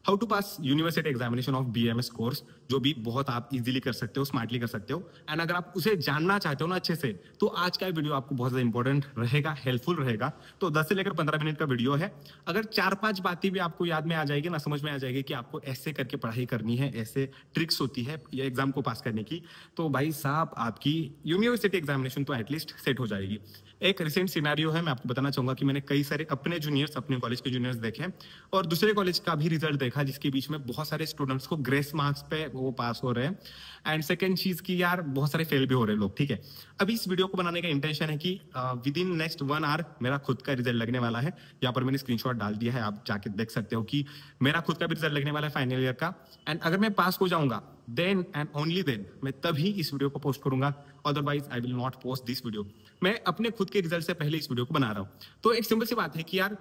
How to pass university examination of BMS course, जो भी बहुत आप इजीली कर सकते हो, स्मार्टली कर सकते हो। एंड अगर आप उसे जानना चाहते हो ना अच्छे से, तो आज का वीडियो आपको बहुत ज्यादा इंपॉर्टेंट रहेगा, हेल्पफुल रहेगा। तो 10 से लेकर 15 मिनट का वीडियो है। अगर 4-5 बातें भी आपको याद में आ जाएगी ना, समझ में आ जाएगी कि आपको ऐसे करके पढ़ाई करनी है, ऐसे ट्रिक्स होती है ये एग्जाम को पास करने की, तो भाई साहब आपकी यूनिवर्सिटी एग्जामिनेशन तो एटलीस्ट सेट हो जाएगी। एक रिसेंट सिनारियो है, मैं आपको बताना चाहूंगा कि मैंने कई सारे अपने जूनियर्स, अपने कॉलेज के जूनियर्स देखे और दूसरे कॉलेज का भी रिजल्ट देखा, जिसके बीच में बहुत सारे स्टूडेंट्स को ग्रेस मार्क्स पे वो पास हो रहे हैं। एंड सेकंड चीज की यार बहुत सारे फेल भी हो रहे हैं लोग, ठीक है। अभी इस वीडियो को बनाने का इंटेंशन है कि विद इन नेक्स्ट 1 आवर मेरा खुद का रिजल्ट लगने वाला है। यहाँ पर मैंने स्क्रीनशॉट डाल दिया है, आप जाके देख सकते हो कि मेरा खुद का भी रिजल्ट लगने वाला है फाइनल ईयर का। एंड अगर मैं पास हो जाऊंगा देन एंड ओनली देन मैं तभी इस वीडियो को पोस्ट करूंगा, otherwise I will not post this video. मैं अपने खुद के रिजल्ट से पहले इस वीडियो को बना रहा हूं। तो एक सिंपल सी बात है कि यार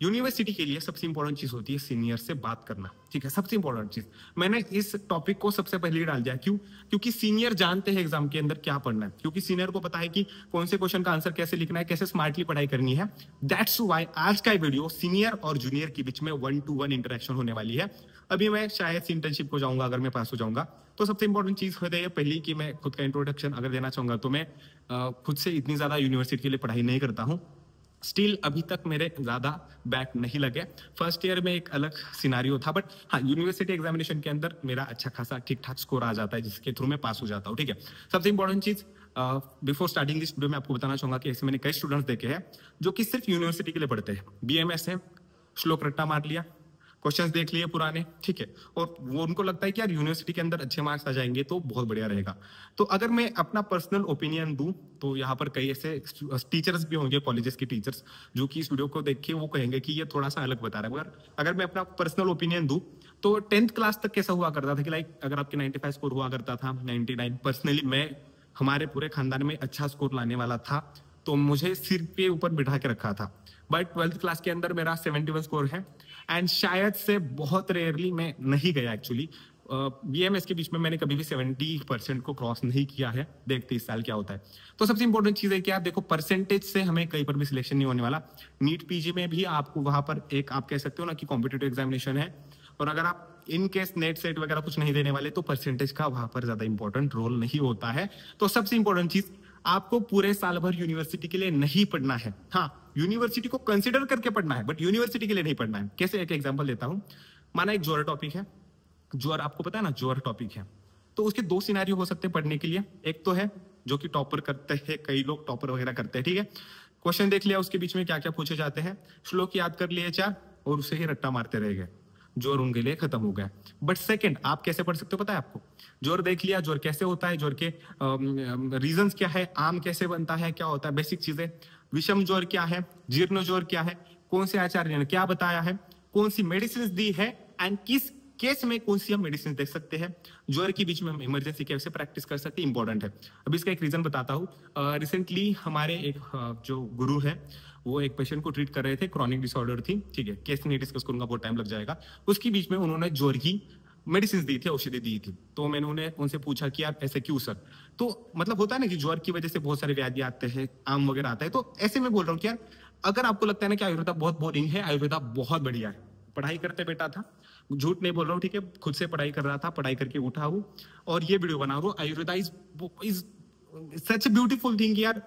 यूनिवर्सिटी के लिए सबसे इंपॉर्टेंट चीज होती है सीनियर से बात करना, ठीक है, सबसे इंपॉर्टेंट चीज। मैंने इस टॉपिक को सबसे पहले ही डाल दिया, क्यों? क्योंकि सीनियर जानते हैं एग्जाम के अंदर क्या पढ़ना है, क्योंकि सीनियर को पता है कि कौन से क्वेश्चन का आंसर कैसे लिखना है, कैसे स्मार्टली पढ़ाई करनी है। दैट्स व्हाई आज का वीडियो सीनियर और जूनियर के बीच में 1-to-1 इंटरेक्शन होने वाली है। अभी मैं शायद से इंटर्नशिप को जाऊंगा, अगर मैं पास हो जाऊंगा तो सबसे इंपॉर्टेंट चीज होती है पहली कि मैं खुद का इंट्रोडक्शन अगर देना चाहूंगा तो मैं खुद से इतनी ज्यादा यूनिवर्सिटी के लिए पढ़ाई नहीं करता हूँ। स्टिल अभी तक मेरे ज्यादा बैक नहीं लगे। फर्स्ट ईयर में एक अलग सिनारियो था, बट हाँ यूनिवर्सिटी एग्जामिनेशन के अंदर मेरा अच्छा खासा ठीक ठाक स्कोर आ जाता है, जिसके थ्रू मैं पास हो जाता हूँ, ठीक है। सबसे इंपॉर्टेंट चीज बिफोर स्टार्टिंग दिस वीडियो में आपको बताना चाहूंगा कि ऐसे मैंने कई स्टूडेंट्स देखे हैं जो कि सिर्फ यूनिवर्सिटी के लिए पढ़ते हैं। बीएमएस है, श्लोक रट्टा मार लिया, क्वेश्चंस देख लिए पुराने, ठीक है, और वो उनको लगता है कि यार यूनिवर्सिटी के अंदर अच्छे मार्क्स आ जाएंगे तो बहुत बढ़िया रहेगा। तो अगर मैं अपना पर्सनल ओपिनियन दूं तो यहाँ पर कई ऐसे टीचर्स भी होंगे, कॉलेजेस के टीचर्स, जो कि इस वीडियो को देख के वो कहेंगे कि ये थोड़ा सा अलग बता रहा है। मगर अगर मैं अपना पर्सनल ओपिनियन दूं तो 10th क्लास तक कैसा हुआ करता था कि लाइक अगर आपके 95 स्कोर हुआ करता था, 99, पर्सनली मैं हमारे पूरे खानदान में अच्छा स्कोर लाने वाला था, तो मुझे सिर के ऊपर बिठा के रखा था। बट 12th क्लास के अंदर मेरा 71 स्कोर है एंड शायद से बहुत रेयरली मैं नहीं गया एक्चुअली बीएमएस के बीच में, मैंने कभी भी 70% को क्रॉस नहीं किया है। देखते इस साल क्या होता है। तो सबसे इंपॉर्टेंट चीज है कि आप देखो परसेंटेज से हमें कहीं पर भी सिलेक्शन नहीं होने वाला। नीट पीजी में भी आपको वहां पर एक आप कह सकते हो ना कि कॉम्पिटेटिव एग्जामिनेशन है, और अगर आप इन केस नेट सेट वगैरह कुछ नहीं देने वाले तो परसेंटेज का वहां पर ज्यादा इंपॉर्टेंट रोल नहीं होता है। तो सबसे इंपॉर्टेंट चीज, आपको पूरे साल भर यूनिवर्सिटी के लिए नहीं पढ़ना है। हाँ, यूनिवर्सिटी को कंसिडर करके पढ़ना है, बट यूनिवर्सिटी के लिए नहीं पढ़ना है। कैसे? एक एग्जांपल देता हूं। माना एक जोर टॉपिक है, जोर आपको पता है ना, जोर टॉपिक है, तो उसके 2 सिनेरियो हो सकते हैं पढ़ने के लिए। एक तो है जो कि टॉपर करते हैं, कई लोग टॉपर वगैरह करते हैं, ठीक है, क्वेश्चन देख लिया, उसके बीच में क्या क्या पूछे जाते हैं, श्लोक याद कर लिए 4 और उसे ही रट्टा मारते रह गए, जोर उनके लिए खत्म हो गया। बट सेकंड आप कैसे पढ़ सकते हो पता है आपको? जोर देख लिया, जोर कैसे होता है, जोर के रीजंस क्या है, आम कैसे बनता है, क्या होता है, बेसिक चीजें, विषम जोर क्या है, जीर्ण जोर क्या है, कौन से आचार्य ने क्या बताया है, कौन सी मेडिसिन दी है एंड किस केस में कौन सी हम मेडिसिन दे सकते हैं, जोर के बीच में हम इमरजेंसी कैसे प्रैक्टिस कर सकते हैं, इंपॉर्टेंट है। अभी इसका एक रीजन बताता हूँ। रिसेंटली हमारे एक जो गुरु है वो एक पेशेंट को ट्रीट कर रहे थे, क्रॉनिक डिसऑर्डर थी, ठीक है, केस नहीं डिस्कस करूंगा, बहुत टाइम लग जाएगा। उसके बीच में उन्होंने जोर की मेडिसिन दी थी, औषधि दी थी। तो मैंने उनसे पूछा कि यार ऐसे क्यों सर? तो मतलब होता है ना कि ज्वर की वजह से बहुत सारे व्याधि आते हैं, आम वगैरह आता है। तो ऐसे में बोल रहा हूँ कि यार अगर आपको लगता है ना कि आयुर्वेदा बहुत बोरिंग है, आयुर्वेदा बहुत बढ़िया है। पढ़ाई करते बेटा था, झूठ नहीं बोल रहा हूँ, ठीक है, खुद से पढ़ाई कर रहा था, पढ़ाई करके उठा हूँ और ये वीडियो बना रहा हूँ। Ayurveda is such a beautiful thing यार,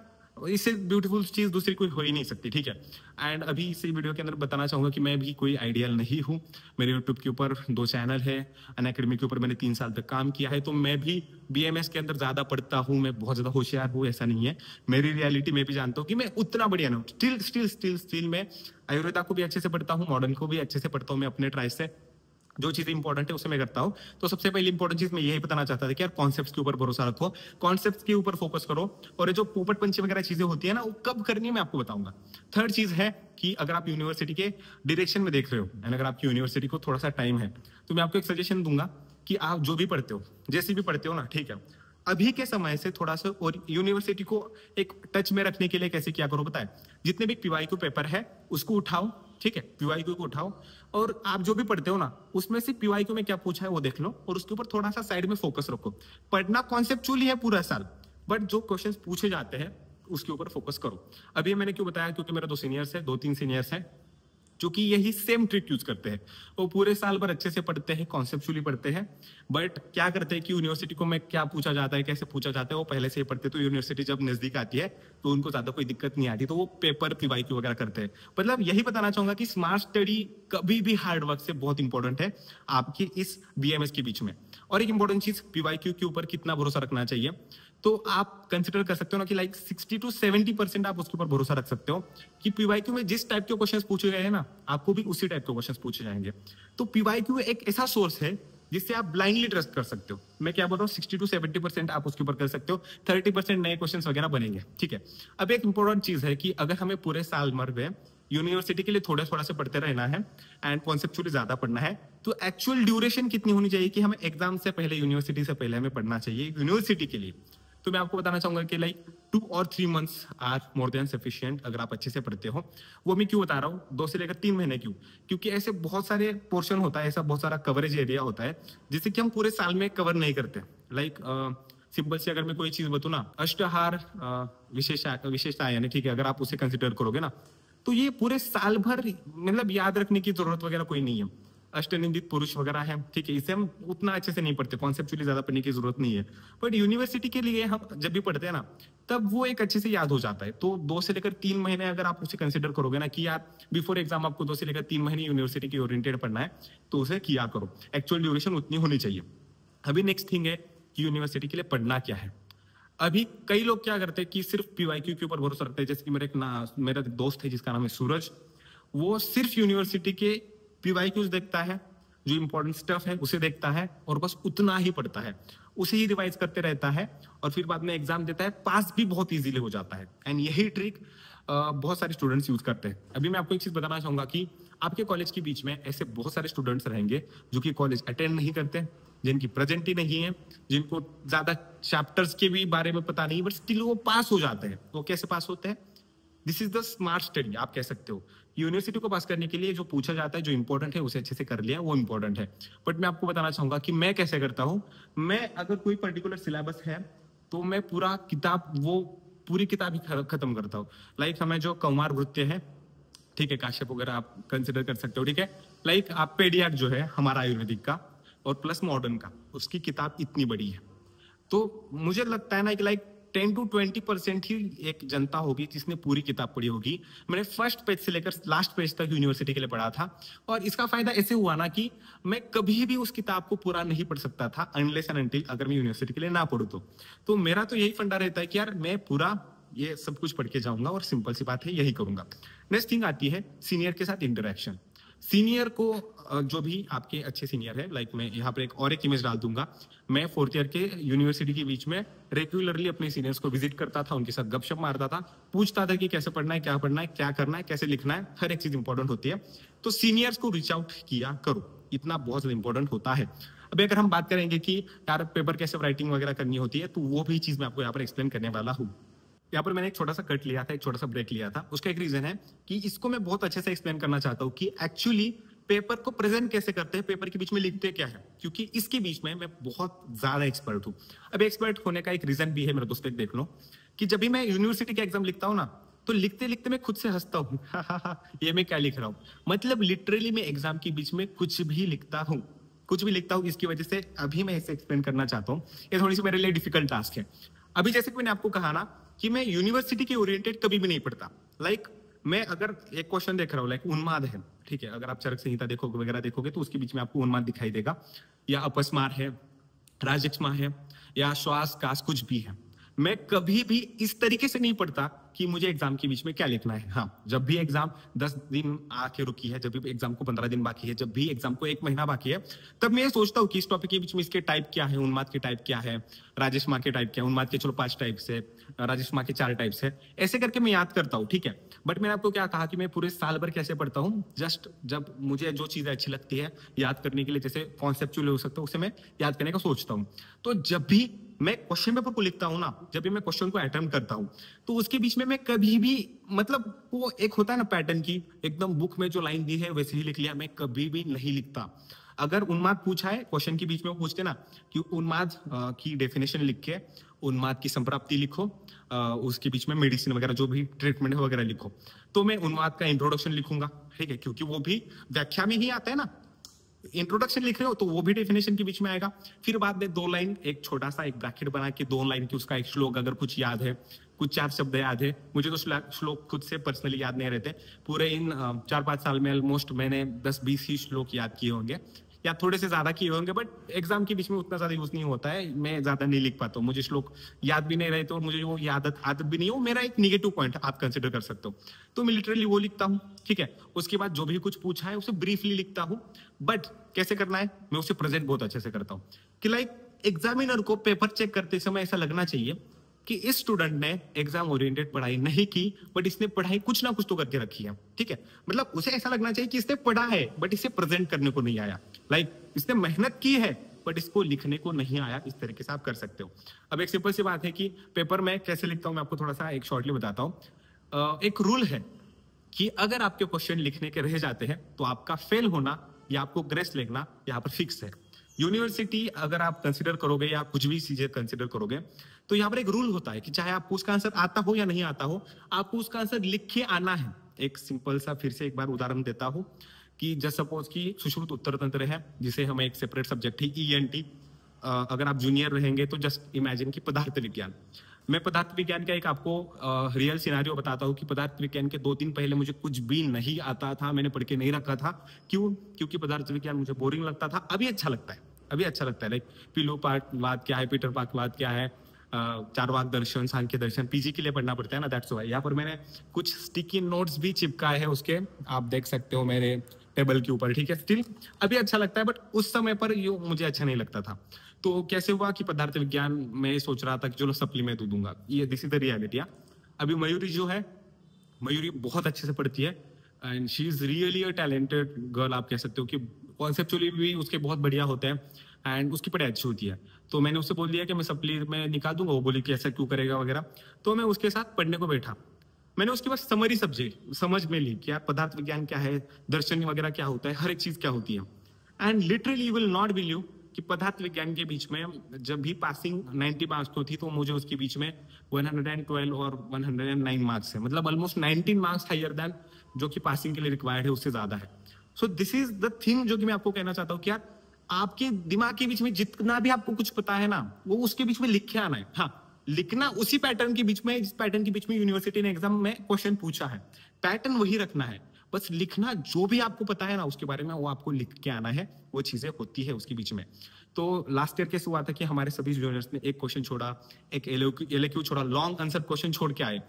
इससे ब्यूटीफुल चीज दूसरी कोई हो ही नहीं सकती, ठीक है। एंड अभी इसी वीडियो के अंदर बताना चाहूंगा कि मैं भी कोई आइडियल नहीं हूँ। मेरे यूट्यूब के ऊपर 2 चैनल है, अनअकैडमी के ऊपर मैंने 3 साल तक काम किया है, तो मैं भी बीएमएस के अंदर ज्यादा पढ़ता हूँ, मैं बहुत ज्यादा होशियार हूँ ऐसा नहीं है। मेरी रियलिटी में भी जानता हूँ कि मैं उतना बढ़िया नहीं हूँ। स्टिल मैं आयुर्वेदा को भी अच्छे से पढ़ता हूँ, मॉडर्न को भी अच्छे से पढ़ता हूँ, मैं अपने ट्राई से जो चीज इंपॉर्टेंट है उसे मैं करता हूं। तो सबसे पहली इंपॉर्टेंट चीज मैं यही बताना चाहता था कि यार कॉन्सेप्ट्स के ऊपर भरोसा रखो, कॉन्सेप्ट्स के ऊपर फोकस करो, और ये जो पोपट पंची वगैरह चीजें होती है ना, वो कब करनी है मैं आपको बताऊंगा। थर्ड चीज है कि अगर आप यूनिवर्सिटी के डायरेक्शन में देख रहे हो एंड अगर आपकी यूनिवर्सिटी को थोड़ा सा टाइम है, तो मैं आपको एक सजेशन दूंगा कि आप जो भी पढ़ते हो, जैसे भी पढ़ते हो ना, ठीक है, अभी के समय से थोड़ा सा और यूनिवर्सिटी को एक टच में रखने के लिए कैसे क्या करो पता है? जितने भी पीवाईक्यू पेपर है उसको उठाओ, ठीक है, पीवाईक्यू को उठाओ और आप जो भी पढ़ते हो ना उसमें से पीवाईक्यू में क्या पूछा है वो देख लो और उसके ऊपर थोड़ा सा साइड में फोकस रखो। पढ़ना कॉन्सेप्चुअली है पूरा साल, बट जो क्वेश्चंस पूछे जाते हैं उसके ऊपर फोकस करो। अभी मैंने क्यों बताया? क्योंकि मेरा 2 सीनियर्स है, 2-3 सीनियर्स हैं, जो कि यही सेम ट्रिक यूज करते हैं। वो पूरे साल भर अच्छे से पढ़ते हैं, कॉन्सेप्चुअली पढ़ते हैं, बट क्या करते हैं कि यूनिवर्सिटी को में क्या पूछा जाता है, कैसे पूछा जाता है, वो पहले से ही पढ़ते हैं। तो यूनिवर्सिटी जब नजदीक आती है तो उनको ज्यादा कोई दिक्कत नहीं आती, तो वो पेपर पीवाईक्यू वगैरह करते हैं। मतलब यही बताना चाहूंगा कि स्मार्ट स्टडी कभी भी हार्ड वर्क से बहुत इंपॉर्टेंट है आपकी इस बीएमएस के बीच में। और एक इंपॉर्टेंट चीज, पीवाईक्यू के ऊपर कितना भरोसा रखना चाहिए, तो आप कंसिडर कर सकते हो ना कि लाइक 60 to 70% आप उसके ऊपर भरोसा रख सकते हो कि पीवाईक्यू में जिस टाइप के क्वेश्चंस पूछे गए हैं ना, आपको भी उसी टाइप के क्वेश्चंस पूछे जाएंगे। तो पीवाईक्यू एक ऐसा सोर्स है जिससे आप ब्लाइंडली ट्रस्ट कर सकते हो। मैं क्या बोल रहा हूँ, 60 to 70% आप उसके ऊपर कर सकते हो, 30% नए क्वेश्चंस वगैरह बनेंगे, ठीक है। अब एक इंपॉर्टेंट चीज है कि अगर हमें पूरे साल भर में यूनिवर्सिटी के लिए थोड़ा थोड़ा से पढ़ते रहना है एंड कॉन्सेप्चुअली ज्यादा पढ़ना है, तो एक्चुअल ड्यूरेशन कितनी होनी चाहिए कि हमें एग्जाम से पहले, यूनिवर्सिटी से पहले हमें पढ़ना चाहिए यूनिवर्सिटी के लिए। तो मैं आपको बताना चाहूंगा कि like 2 or 3 months are more than sufficient अगर आप अच्छे से पढ़ते हो। वो मैं क्यों बता रहा हूँ, 2 से लेकर 3 महीने क्यों, क्योंकि ऐसे बहुत सारे पोर्शन होता है, ऐसा बहुत सारा कवरेज एरिया होता है जिसे कि हम पूरे साल में कवर नहीं करते। लाइक सिंपल से अगर मैं कोई चीज बताऊं ना, अष्टहार विशेषता यानी, ठीक है, अगर आप उसे कंसिडर करोगे ना, तो ये पूरे साल भर मतलब याद रखने की जरूरत वगैरह कोई नहीं है। अष्टनिंदित पुरुष वगैरह है, ठीक है, इसे हम उतना अच्छे से नहीं पढ़ते, कॉन्सेप्चुअली ज्यादा पढ़ने की जरूरत नहीं है। बट यूनिवर्सिटी के लिए हम जब भी पढ़ते हैं ना, तब वो एक अच्छे से याद हो जाता है। तो 2 से लेकर 3 महीने अगर आप उसे कंसिडर करोगे ना कि यार बिफोर एग्जाम आपको 2 से लेकर 3 महीने यूनिवर्सिटी की ओरिएंटेड पढ़ना है, तो उसे किया करो। एक्चुअल ड्यूरेशन उतनी होनी चाहिए। अभी नेक्स्ट थिंग है कि यूनिवर्सिटी के लिए पढ़ना क्या है। अभी कई लोग क्या करते हैं कि सिर्फ पीवाईक्यू के ऊपर भरोसा रखते हैं। जैसे कि मेरा दोस्त है जिसका नाम है सूरज, वो सिर्फ यूनिवर्सिटी के पीवाईक्यूज देखता है, जो इंपॉर्टेंट स्टफ है उसे देखता है और बस उतना ही पढ़ता है, उसे ही रिवाइज करते रहता है और फिर बाद में एग्जाम देता है, पास भी बहुत इजीली हो जाता है। एंड यही ट्रिक बहुत सारे स्टूडेंट्स यूज करते हैं। अभी मैं आपको एक चीज बताना चाहूंगा कि आपके कॉलेज के बीच में ऐसे बहुत सारे स्टूडेंट्स रहेंगे जो कि कॉलेज अटेंड नहीं करते, जिनकी प्रेजेंट ही नहीं है, जिनको ज्यादा चैप्टर्स के भी बारे में पता नहीं, बट स्टिल वो पास हो जाते हैं। तो कैसे पास होते हैं? This is the smart study, आप कह सकते हो। यूनिवर्सिटी को पास करने के लिए जो पूछा जाता है, जो इंपॉर्टेंट है उसे अच्छे से कर लिया, वो इंपॉर्टेंट है। बट मैं आपको बताना चाहूंगा कि मैं कैसे करता हूं। मैं अगर कोई पर्टिकुलर सिलेबस है तो मैं पूरी किताब ही खत्म करता हूँ। लाइक हमें जो कौमार वृत्य है, ठीक है, काश्यप वगैरह आप कंसिडर कर सकते हो, ठीक है। लाइक आप पेडियाक जो है हमारा आयुर्वेदिक का और प्लस मॉडर्न का, उसकी किताब इतनी बड़ी है। तो मुझे लगता है ना कि लाइक 10 to 20% ही एक जनता होगी जिसने पूरी किताब पढ़ी होगी। मैंने फर्स्ट पेज से लेकर लास्ट पेज तक यूनिवर्सिटी के लिए पढ़ा था, और इसका फायदा ऐसे हुआ ना कि मैं कभी भी उस किताब को पूरा नहीं पढ़ सकता था अनलेस एंड अनटिल अगर मैं यूनिवर्सिटी के लिए ना पढ़ूं तो मेरा तो यही फंडा रहता है कि यार मैं पूरा ये सब कुछ पढ़ के जाऊंगा और सिंपल सी बात है यही करूंगा। नेक्स्ट थिंग आती है सीनियर के साथ इंटरेक्शन। सीनियर को जो भी आपके अच्छे सीनियर है, लाइक मैं यहाँ पर एक इमेज डाल दूंगा। मैं 4th ईयर के यूनिवर्सिटी के बीच में रेगुलरली अपने सीनियर्स को विजिट करता था, उनके साथ गपशप मारता था, पूछता था कि कैसे पढ़ना है, क्या करना है, कैसे लिखना है, हर एक चीज इंपॉर्टेंट होती है। तो सीनियर्स को रीच आउट किया करो, इतना बहुत ज्यादा इंपॉर्टेंट होता है। अभी अगर हम बात करेंगे कि यार पेपर कैसे राइटिंग वगैरह करनी होती है, तो वो भी चीज मैं आपको यहाँ पर एक्सप्लेन करने वाला हूँ। यहाँ पर मैंने एक छोटा सा कट लिया था, एक छोटा सा ब्रेक लिया था। उसका एक रीजन है कि इसको मैं बहुत अच्छे से एक्सप्लेन करना चाहता हूँ कि एक्चुअली पेपर को प्रेजेंट कैसे करते हैं, पेपर के बीच में लिखते क्या है, क्योंकि इसके बीच में मैं बहुत ज्यादा एक्सपर्ट हूँ। अब एक्सपर्ट होने का एक रीजन भी है मेरे दोस्त, देख लो कि जब भी मैं यूनिवर्सिटी के एग्जाम लिखता हूँ ना, तो लिखते लिखते मैं खुद से हंसता हूँ ये मैं क्या लिख रहा हूँ। मतलब लिटरली मैं एग्जाम के बीच में कुछ भी लिखता हूँ। इसकी वजह से अभी मैं इसे एक्सप्लेन करना चाहता हूँ। ये थोड़ी सी मेरे लिए डिफिकल्ट टास्क है। अभी जैसे कि मैंने आपको कहा ना कि मैं यूनिवर्सिटी के ओरिएंटेड कभी भी नहीं पढ़ता। लाइक मैं अगर एक क्वेश्चन देख रहा हूँ, लाइक उन्माद है, ठीक है, अगर आप चरक संहिता देखोगे वगैरह देखोगे तो उसके बीच में आपको उन्माद दिखाई देगा, या अपस्मार है, राजस्मा है, या श्वास कास कुछ भी है। मैं कभी भी इस तरीके से नहीं पढ़ता कि मुझे एग्जाम के बीच में क्या लिखना है। हाँ, जब भी एग्जाम 10 दिन आके रुकी है, जब भी एग्जाम को 15 दिन बाकी है, जब भी एग्जाम को 1 महीना बाकी है, तब मैं ये सोचता हूँ कि इस टॉपिक के बीच में इसके टाइप क्या है, उन्माद के टाइप क्या है, राजस्मा के टाइप क्या है, उन्माद के चलो 5 टाइप्स है, राजस्मा के 4 टाइप्स है, ऐसे करके मैं याद करता हूँ, ठीक है। बट मैंने आपको क्या कहा कि मैं पूरे साल भर कैसे पढ़ता हूँ, जस्ट जब मुझे जो चीजें अच्छी लगती है याद करने के लिए, जैसे कॉन्सेप्चुअल हो सकता है, उसे मैं याद करने का सोचता हूँ। तो जब भी मैं क्वेश्चन पेपर को लिखता हूँ ना, जब भी मैं क्वेश्चन को अटेम्प्ट करता हूँ, तो उसके बीच में मैं कभी भी, मतलब वो एक होता है ना पैटर्न की, एकदम बुक में जो लाइन दी है वैसे ही लिख लिया, मैं कभी भी नहीं लिखता। अगर उन्माद पूछा है क्वेश्चन के बीच में वो पूछते ना कि उन्माद की डेफिनेशन लिख के उन्माद की संप्राप्ति लिखो, उसके बीच में मेडिसिन वगैरह जो भी ट्रीटमेंट है वगैरह लिखो, तो मैं उन्माद का इंट्रोडक्शन लिखूंगा, ठीक है, क्योंकि वो भी व्याख्या में ही आता है ना। इंट्रोडक्शन लिख रहे हो तो वो भी डेफिनेशन के बीच में आएगा। फिर बाद में 2 लाइन, एक छोटा सा एक ब्रैकेट बना के 2 लाइन की उसका एक श्लोक अगर कुछ याद है, कुछ 4 शब्द याद है, मुझे तो श्लोक खुद से पर्सनली याद नहीं रहते, पूरे इन 4-5 साल में ऑलमोस्ट मैंने 10-20 ही श्लोक याद किए होंगे या थोड़े से ज्यादा किए होंगे, बट एग्जाम के बीच में उतना ज्यादा यूज नहीं होता है, मैं ज्यादा नहीं लिख पाता हूँ, मुझे श्लोक याद भी नहीं रहते और मुझे वो आदत भी नहीं हो, मेरा एक निगेटिव पॉइंट आप कंसिडर कर सकते हो। तो मैं लिटरली वो लिखता हूँ, ठीक है। उसके बाद जो भी कुछ पूछा है उसे ब्रीफली लिखता हूँ, बट कैसे करना है मैं उसे प्रेजेंट बहुत अच्छे से करता हूँ कि लाइक एग्जामिनर को पेपर चेक करते समय ऐसा लगना चाहिए कि इस स्टूडेंट ने एग्जाम ओरिएंटेड पढ़ाई नहीं की, बट इसने पढ़ाई कुछ ना कुछ तो करके रखी है, ठीक है। मतलब उसे ऐसा लगना चाहिए कि इसने पढ़ा है बट इसे प्रेजेंट करने को नहीं आया, लाइक इसने मेहनत की है बट इसको लिखने को नहीं आया, इस तरीके से आप कर सकते हो। अब एक सिंपल सी बात है कि पेपर में कैसे लिखता हूं मैं आपको थोड़ा सा एक शॉर्टली बताता हूँ। एक रूल है कि अगर आपके क्वेश्चन लिखने के रह जाते हैं तो आपका फेल होना या आपको ग्रेस लेना यहाँ पर फिक्स है। यूनिवर्सिटी अगर आप कंसिडर करोगे या कुछ भी चीजें कंसिडर करोगे तो यहाँ पर एक रूल होता है कि चाहे आपको उसका आंसर आता हो या नहीं आता हो, आपको उसका आंसर लिख के आना है। एक सिंपल सा फिर से एक बार उदाहरण देता हूँ कि जस्ट सपोज कि सुश्रुत उत्तर तंत्र है, जिसे हमें एक सेपरेट सब्जेक्ट है ईएनटी। अगर आप जूनियर रहेंगे तो जस्ट इमेजिन कि पदार्थ विज्ञान, मैं पदार्थ विज्ञान का एक आपको रियल सिनारियो बताता हूँ कि पदार्थ विज्ञान के 2 दिन पहले मुझे कुछ भी नहीं आता था, मैंने पढ़ के नहीं रखा था। क्यों? क्योंकि पदार्थ विज्ञान मुझे बोरिंग लगता था। अभी अच्छा लगता है, अभी अच्छा लगता है। लाइक पिलोपाकवाद क्या है, पीटर पाकवाद क्या है, चारवाक दर्शन, सांख्य दर्शन, पीजी के लिए पढ़ना पड़ता है ना, दैट्स व्हाई। यहाँ पर मैंने कुछ स्टिकी नोट्स भी चिपकाए हैं उसके, आप देख सकते हो मेरे टेबल के ऊपर, ठीक है। स्टिल अभी अच्छा लगता है, बट उस समय पर ये मुझे अच्छा नहीं लगता था। तो कैसे हुआ कि पदार्थ विज्ञान मैं सोच रहा था कि चलो सप्ली में दूंगा, ये दिस इज द रियलिटी। अभी मयूरी जो है, मयूरी बहुत अच्छे से पढ़ती है and she is really a talented girl, आप कह सकते हो कि कॉन्सेप्चुअली भी उसके बहुत बढ़िया होते हैं एंड उसकी पढ़ाई अच्छी होती है। तो मैंने उससे बोल दिया कि मैं सप्ली में निकाल दूंगा, वो बोली कि ऐसा क्यों करेगा वगैरह। तो मैं उसके साथ पढ़ने को बैठा, मैंने उसके बाद समरी सब्जेक्ट समझ में ली कि यार पदार्थ विज्ञान क्या है, दर्शन वगैरह क्या होता है, हर एक चीज क्या होती है। And literally you will not believe कि पदार्थ विज्ञान के बीच में जब भी पासिंग 90 मार्क्स तो थी, तो मुझे उसके बीच में 112 और 109 मार्क्स है, मतलब ऑलमोस्ट 19 मार्क्स हायर देन जो कि पासिंग के लिए रिक्वायर्ड है, उससे ज्यादा है। So this is the thing जो कि मैं आपको कहना चाहता हूँ कि यार आपके दिमाग के बीच में जितना भी आपको कुछ पता है ना, वो उसके बीच में लिख के आना है। हाँ, लिखना उसी पैटर्न के बीच में, जिस पैटर्न के बीच में यूनिवर्सिटी ने एग्जाम में क्वेश्चन पूछा है, पैटर्न वही रखना है। बस लिखना जो भी आपको पता है ना उसके बारे में, वो आपको लिख के आना है, वो चीजें होती है उसके बीच में। तो लास्ट ईयर कैसे हुआ था कि हमारे सभी जूनियर्स ने एक क्वेश्चन छोड़ा, एक एलक्यू छोड़ा, लॉन्ग आंसर क्वेश्चन छोड़ के आए।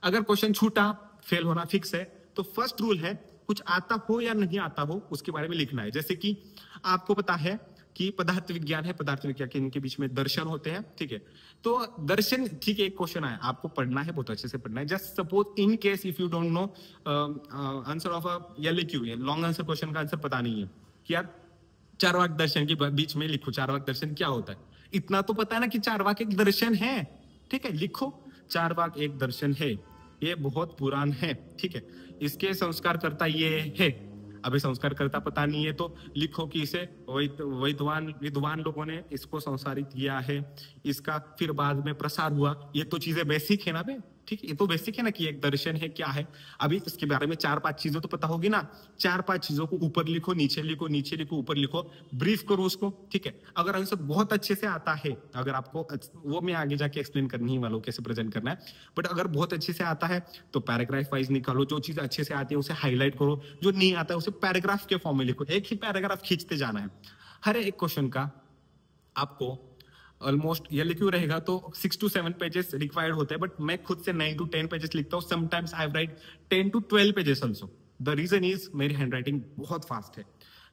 अगर क्वेश्चन छूटा, फेल होना फिक्स है। तो फर्स्ट रूल है, कुछ आता हो या नहीं आता हो उसके बारे में लिखना है। जैसे कि आपको पता है कि पदार्थ विज्ञान है, पदार्थ विज्ञान के इनके बीच में दर्शन होते हैं, ठीक है। तो दर्शन, ठीक है, एक क्वेश्चन आया, आपको पढ़ना है, बहुत अच्छे से पढ़ना है। Just suppose in case if you don't know answer of a LQ, long answer question का आंसर पता नहीं है कि यार चारवाक दर्शन के बीच में लिखो चारवाक दर्शन क्या होता है। इतना तो पता है ना कि चारवाक एक दर्शन है, ठीक है, लिखो चारवाक एक दर्शन है, ये बहुत पुरान है, ठीक है, इसके संस्कारकर्ता ये है। अभी संस्कारकर्ता पता नहीं है तो लिखो कि इसे विद्वान लोगों ने इसको संसारित किया है, इसका फिर बाद में प्रसार हुआ। ये तो चीजें बेसिक है ना बे, ठीक है, ये तो बेसिक है ना कि एक दर्शन है क्या है। अभी इसके बारे में 4-5 चीजों तो पता होगी ना, 4-5 चीजों को ऊपर लिखो, नीचे लिखो, नीचे लिखो, ऊपर लिखो, ब्रीफ करो उसको, ठीक है। अगर आंसर बहुत अच्छे से आता है, अगर आपको वो मैं आगे जाके एक्सप्लेन करने ही वाला हूँ कैसे प्रेजेंट करना है, बट अगर बहुत अच्छे से आता है तो पैराग्राफ वाइज निकालो, जो चीज अच्छे से आती है उसे हाईलाइट करो, जो नहीं आता है उसे पैराग्राफ के फॉर्म में लिखो, एक ही पैराग्राफ खींचते जाना है। हर एक क्वेश्चन का आपको ऑलमोस्ट ये लिखा रहेगा तो 6 to 7 पेजेस रिक्वायर्ड होते हैं, बट मैं खुद से 9 to 10 पेजेस लिखता हूँ। Sometimes I write 10 to 12 pages also. The reason is मेरी हैंडराइटिंग बहुत फास्ट है।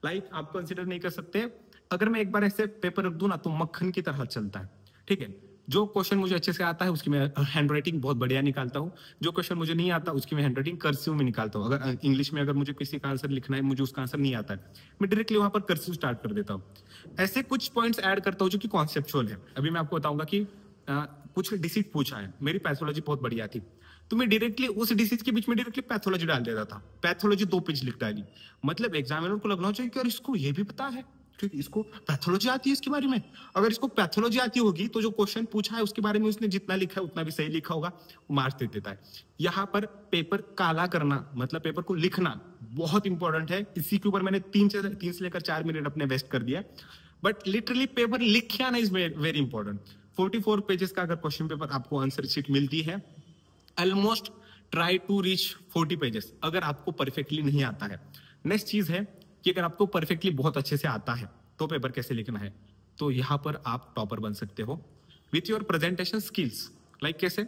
लाइक आप कंसिडर नहीं कर सकते, अगर मैं एक बार ऐसे पेपर रख दूं ना तो मक्खन की तरह चलता है, ठीक है। जो क्वेश्चन मुझे अच्छे से आता है उसकी मैं हैंडराइटिंग बहुत बढ़िया निकालता हूँ, जो क्वेश्चन मुझे नहीं आता उसकी मैं हैंडराइटिंग कर्सिव में निकालता हूँ। अगर इंग्लिश में अगर मुझे किसी का आंसर लिखना है, मुझे उसका आंसर नहीं आता है, मैं डायरेक्टली वहां पर कर्सिव स्टार्ट कर देता हूँ। ऐसे कुछ पॉइंट्स ऐड करता हूँ जो कि कॉन्सेप्चुअल है। अभी मैं आपको बताऊंगा कि कुछ डिसीज पूछा है, मेरी पैथोलॉजी बहुत बढ़िया थी, तो मैं डायरेक्टली उस डिसीज के बीच में डायरेक्टली पैथोलॉजी डाल देता था। पैथोलॉजी 2 पेज लिख डाली, मतलब एग्जामिनर को लगना चाहिए कि यार इसको ये भी पता है, ठीक है, इसको पैथोलॉजी आती है इसके बारे में। अगर इसको पैथोलॉजी आती होगी तो जो क्वेश्चन पूछा है उसके बारे में उसने जितना लिखा है उतना भी सही लिखा होगा, मार्क्स दे देता है। यहाँ पर पेपर काला करना मतलब पेपर को लिखना बहुत इंपॉर्टेंट है। इसी के ऊपर मैंने 3 से लेकर 4 मिनट अपने वेस्ट कर दिया, बट लिटरली पेपर लिखना इज वेरी इंपॉर्टेंट। 44 पेजेस का अगर क्वेश्चन पेपर आपको आंसर शीट मिलती है, almost try to reach 40 pages अगर आपको परफेक्टली नहीं आता है। नेक्स्ट चीज है कि अगर आपको परफेक्टली बहुत अच्छे से आता है तो पेपर कैसे लिखना है, तो यहाँ पर आप टॉपर बन सकते हो with your presentation skills. Like कैसे?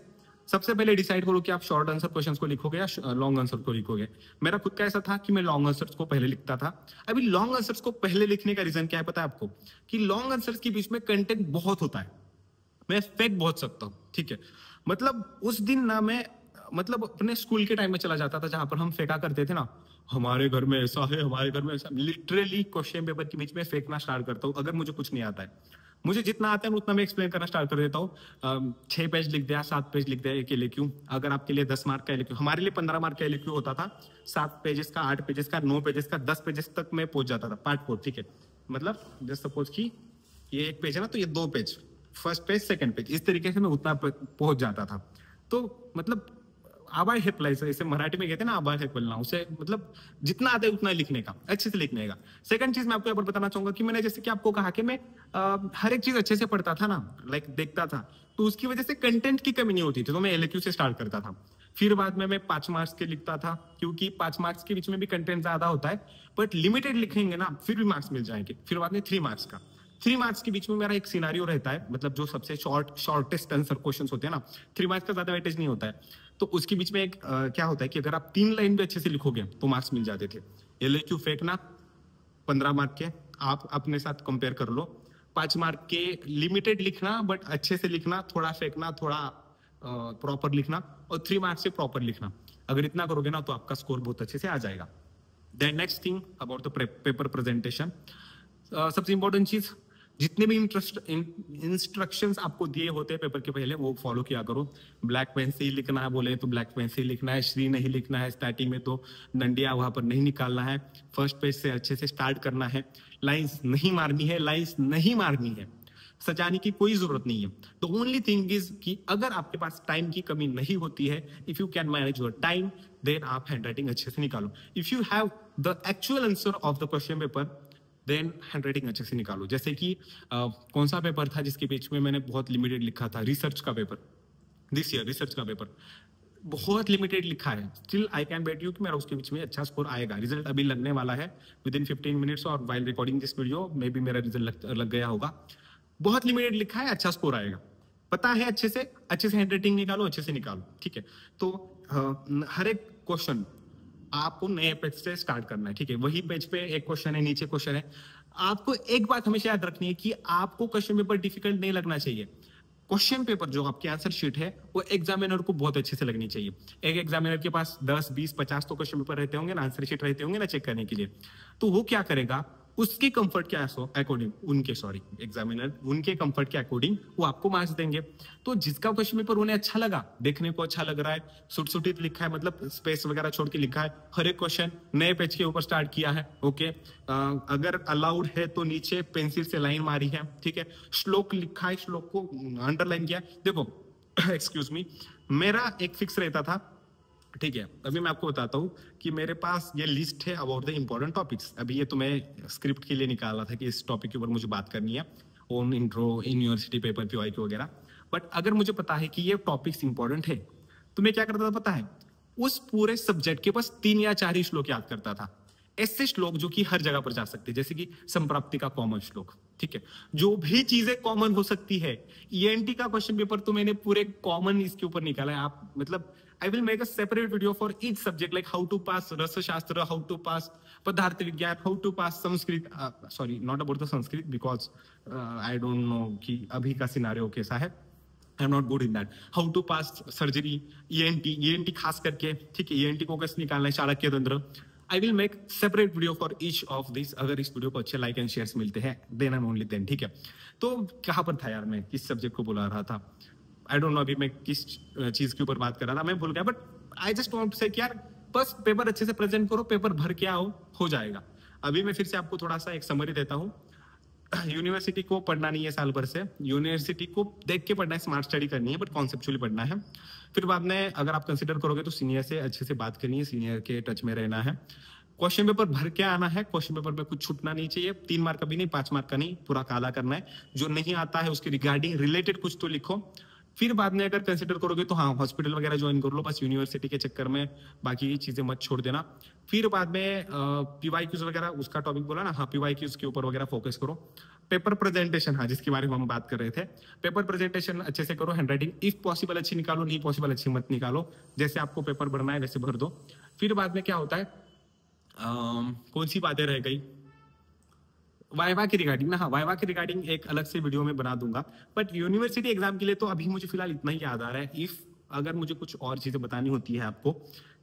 सबसे पहले डिसाइड करो कि आप शॉर्ट आंसर क्वेश्चंस को लिखोगे या लॉन्ग आंसर को लिखोगे। मेरा खुद का ऐसा था कि मैं लॉन्ग आंसर्स को पहले लिखता था। अभी लॉन्ग आंसर्स को पहले लिखने का रीजन क्या है पता है आपको? कि लॉन्ग आंसर्स के बीच में कंटेंट बहुत होता है, मैं फेक बहुत सकता हूँ। ठीक है, मतलब उस दिन ना मैं मतलब अपने स्कूल के टाइम में चला जाता था जहां पर हम फेंका करते थे ना, हमारे घर में ऐसा है, हमारे घर में ऐसा। लिटरली क्वेश्चन पेपर के बीच में फेंकना स्टार्ट करता हूँ अगर मुझे कुछ नहीं आता है। मुझे जितना आता है उतना मैं एक्सप्लेन करना स्टार्ट कर देता हूँ। 6 पेज लिख दिया, 7 पेज लिख दिया एक LAQ। अगर आपके लिए 10 मार्क का LAQ, हमारे लिए 15 मार्क का LAQ होता था। 7 पेजेस का, 8 पेजेस का, 9 पेजेस का, 10 पेजेस तक मैं पहुंच जाता था पार्ट 4। ठीक है, मतलब जस्ट सपोज कि ये 1 पेज है ना, तो ये 2 page, first page, second page, इस तरीके से मैं उतना पहुंच जाता था। तो मतलब आबाळ हेपलायचं, इसे मराठी में कहते हैं ना आबाळ हेपलना, उसे मतलब जितना आता है उतना लिखने का, अच्छे से लिखने का। सेकंड चीज मैं आपको यहाँ पर बताना चाहूंगा कि मैंने जैसे कि आपको कहा कि मैं हर एक चीज अच्छे से पढ़ता था ना, लाइक देखता था, तो उसकी वजह से कंटेंट की कमी नहीं होती थी, तो मैं LAQ से स्टार्ट करता था। फिर बाद में मैं 5 मार्क्स के लिखता था, क्योंकि 5 मार्क्स के बीच में भी कंटेंट ज्यादा होता है, बट लिमिटेड लिखेंगे ना फिर भी मार्क्स मिल जाएंगे। फिर बाद में 3 मार्क्स का, 3 मार्क्स के बीच में मेरा एक सिनारियो रहता है, मतलब जो सबसे शॉर्टेस्ट आंसर क्वेश्चंस होते हैं ना, 3 मार्क्स का ज्यादा वेटेज नहीं होता है। तो उसके बीच में एक क्या होता है कि अगर आप 3 लाइन भी अच्छे से लिखोगे तो मार्क्स मिल जाते थे। LAQ फेंकना 15 मार्क के, आप अपने साथ कंपेयर कर लो। 5 मार्क के लिमिटेड लिखना बट अच्छे से लिखना, थोड़ा फेंकना, थोड़ा प्रॉपर लिखना, और 3 मार्क्स से प्रॉपर लिखना। अगर इतना करोगे ना तो आपका स्कोर बहुत अच्छे से आ जाएगा। Then next thing about the paper presentation, सबसे इंपॉर्टेंट चीज, जितने भी इंस्ट्रक्शंस आपको दिए होते हैं पेपर के पहले वो फॉलो किया करो। ब्लैक पेन से ही लिखना है बोले तो ब्लैक पेन से ही लिखना है, श्री नहीं लिखना है स्टार्टिंग में, तो डंडिया वहां पर नहीं निकालना है, फर्स्ट पेज से अच्छे से स्टार्ट करना है, लाइंस नहीं मारनी है, लाइंस नहीं मारनी है, सजाने की कोई जरूरत नहीं है। द ओनली थिंग इज कि अगर आपके पास टाइम की कमी नहीं होती है, if you can manage your time, then आप हैंडराइटिंग अच्छे से निकालो। If you have the actual answer of the question paper, then handwriting अच्छे से निकालो। जैसे कि कौन सा पेपर था जिसके बीच में मैंने बहुत लिमिटेड लिखा था, रिसर्च का पेपर, दिस ईयर रिसर्च का पेपर बहुत लिमिटेड लिखा है, still I can bet you कि मेरा उसके बीच में अच्छा स्कोर आएगा। रिजल्ट अभी लगने वाला है विद इन 15 मिनट्स, और while recording this video may be मेरा रिजल्ट लग गया होगा। बहुत लिमिटेड लिखा है, अच्छा स्कोर आएगा, पता है, अच्छे से हैंडराइटिंग निकालो, अच्छे से निकालो। ठीक है, तो हर एक क्वेश्चन आपको नए पेज से स्टार्ट करना है। ठीक है, वही पेज पे एक क्वेश्चन है, नीचे क्वेश्चन है। आपको एक बात हमेशा याद रखनी है कि आपको क्वेश्चन पेपर डिफिकल्ट नहीं लगना चाहिए। क्वेश्चन पेपर जो आपकी आंसर शीट है वो एग्जामिनर को बहुत अच्छे से लगनी चाहिए। एक एग्जामिनर के पास 10, 20, 50 तो क्वेश्चन पेपर रहते होंगे ना, आंसर शीट रहते होंगे ना चेक करने के लिए, तो वो क्या करेगा, उसके कंफर्ट के अकॉर्डिंग, एग्जामिनर उनके कंफर्ट के अकॉर्डिंग वो आपको मार्क्स देंगे। तो जिसका क्वेश्चन पेपर उन्हें अच्छा लगा, देखने को अच्छा लग रहा है, सुट लिखा है, मतलब स्पेस वगैरह छोड़ के लिखा है, हर एक क्वेश्चन नए पेज के ऊपर स्टार्ट किया है, ओके, अगर अलाउड है तो नीचे पेंसिल से लाइन मारी है, ठीक है, श्लोक लिखा है, श्लोक को अंडरलाइन किया। देखो एक्सक्यूज मी, मेरा एक फिक्स रहता था, ठीक है, अभी मैं आपको बताता हूँ कि मेरे पास ये लिस्ट है अबाउट द इंपॉर्टेंट टॉपिक्स। अभी ये तो मैं स्क्रिप्ट के लिए निकाला था कि इस टॉपिक के ऊपर मुझे बात करनी है, on intro university paper PYQ वगैरह। बट अगर मुझे पता है कि ये टॉपिक्स इंपॉर्टेंट है तो मैं क्या करता था पता है, उस पूरे सब्जेक्ट के बस 3 या 4 ही श्लोक याद करता था। ऐसे श्लोक जो कि हर जगह पर जा सकते, जैसे कि संप्राप्ति का कॉमन श्लोक, ठीक है, जो भी चीजें कॉमन हो सकती है। ENT का क्वेश्चन पेपर तो मैंने पूरे कॉमन इसके ऊपर निकाला है। आप मतलब I will make a separate video for each subject, like how to pass Rasashastra, how to pass Padarth Vigyan, how to pass Sanskrit. Sorry, not about the Sanskrit because I don't know कि अभी का scenario कैसा है. I am not good in that. How to pass surgery, ENT खास करके, ठीक है, ENT को कैसे निकालना है, चाणक्य तंत्र. I will make separate video for each of these. अगर इस वीडियो को अच्छे लाइक एंड शेयर्स मिलते हैं, then and only then, ठीक है. तो कहाँ पर था यार, मैं किस सब्जेक्ट को बुला रहा था, आई डोंट नो अभी मैं किस चीज के ऊपर बात कर रहा था, मैं भूल गया। But I just want to say यार बस पेपर अच्छे से प्रेजेंट करो, पेपर भर के आओ, हो जाएगा। अभी मैं फिर से आपको थोड़ा सा एक समरी देता हूँ। यूनिवर्सिटी को पढ़ना नहीं है साल भर से, यूनिवर्सिटी को देख के पढ़ना है, स्मार्ट स्टडी करनी है, बट कॉन्सेप्चुअली पढ़ना है। फिर बाद में अगर आप कंसिडर करोगे तो सीनियर से अच्छे से बात करनी है, सीनियर के टच में रहना है, क्वेश्चन पेपर भर के आना है, क्वेश्चन पेपर में कुछ छूटना नहीं चाहिए, 3 मार्क का भी नहीं, 5 मार्क का नहीं, पूरा काला करना है। जो नहीं आता है उसके रिगार्डिंग रिलेटेड कुछ तो लिखो। फिर बाद में अगर कंसिडर करोगे तो हाँ, हॉस्पिटल वगैरह ज्वाइन कर लो, बस यूनिवर्सिटी के चक्कर में बाकी चीजें मत छोड़ देना। फिर बाद में पीवाईक्यूज वगैरह, उसका टॉपिक बोला ना, हाँ पीवाईक्यूज के ऊपर वगैरह फोकस करो। पेपर प्रेजेंटेशन, हाँ जिसके बारे में हम बात कर रहे थे, पेपर प्रेजेंटेशन अच्छे से करो, हैंडराइटिंग इफ पॉसिबल अच्छी निकालो, नहीं पॉसिबल अच्छी मत निकालो, जैसे आपको पेपर भरना है वैसे भर दो। फिर बाद में क्या होता है, कौन सी बातें रह गई, वाइवा की रिगार्डिंग ना, हाँ वाइवा की रिगार्डिंग एक अलग से वीडियो में बना दूंगा, बट यूनिवर्सिटी एग्जाम के लिए तो अभी मुझे फिलहाल इतना ही याद आ रहा है। इफ अगर मुझे कुछ और चीजें बतानी होती है आपको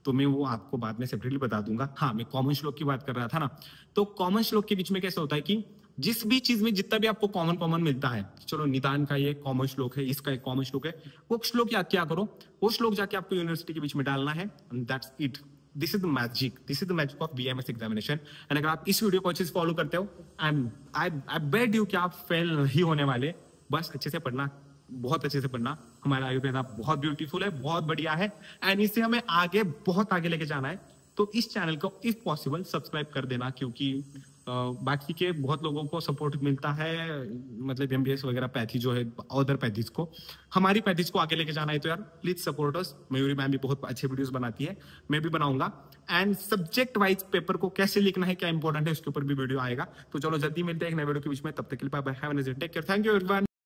तो मैं वो आपको बाद में सेपरेटली बता दूंगा। हाँ, मैं कॉमन श्लोक की बात कर रहा था ना, तो कॉमन श्लोक के बीच में कैसे होता है कि जिस भी चीज में जितना भी आपको कॉमन कॉमन मिलता है, चलो निदान का ये कॉमन श्लोक है, इसका एक कॉमन श्लोक है, वो श्लोक याद क्या करो, वो श्लोक जाके आपको यूनिवर्सिटी के बीच में डालना है, that's it. This is the magic, this is the magic of BMS examination. And अगर आप इस वीडियो को अच्छे से फॉलो करते हो, आई बेट यू कि आप फेल नहीं होने वाले। बस अच्छे से पढ़ना, बहुत अच्छे से पढ़ना। हमारा आयुर्वेद बहुत ब्यूटीफुल है, बहुत बढ़िया है, एंड इससे हमें आगे बहुत आगे लेके जाना है। तो इस चैनल को इफ पॉसिबल सब्सक्राइब कर देना, क्योंकि बाकी के बहुत लोगों को सपोर्ट मिलता है, मतलब एमबीएस वगैरह पैथी जो है, अदर पैथीज को, हमारी पैथीज को आगे लेके जाना है तो यार please support us. Mayuri ma'am भी बहुत अच्छे वीडियोस बनाती है, मैं भी बनाऊंगा। एंड सब्जेक्ट वाइज पेपर को कैसे लिखना है, क्या इंपॉर्टेंट है, उसके ऊपर भी वीडियो आएगा। तो चलो जल्दी मिलते हैं एक नए वीडियो के बीच में, तब तक के लिए bye bye, have a nice day, take care, thank you everyone.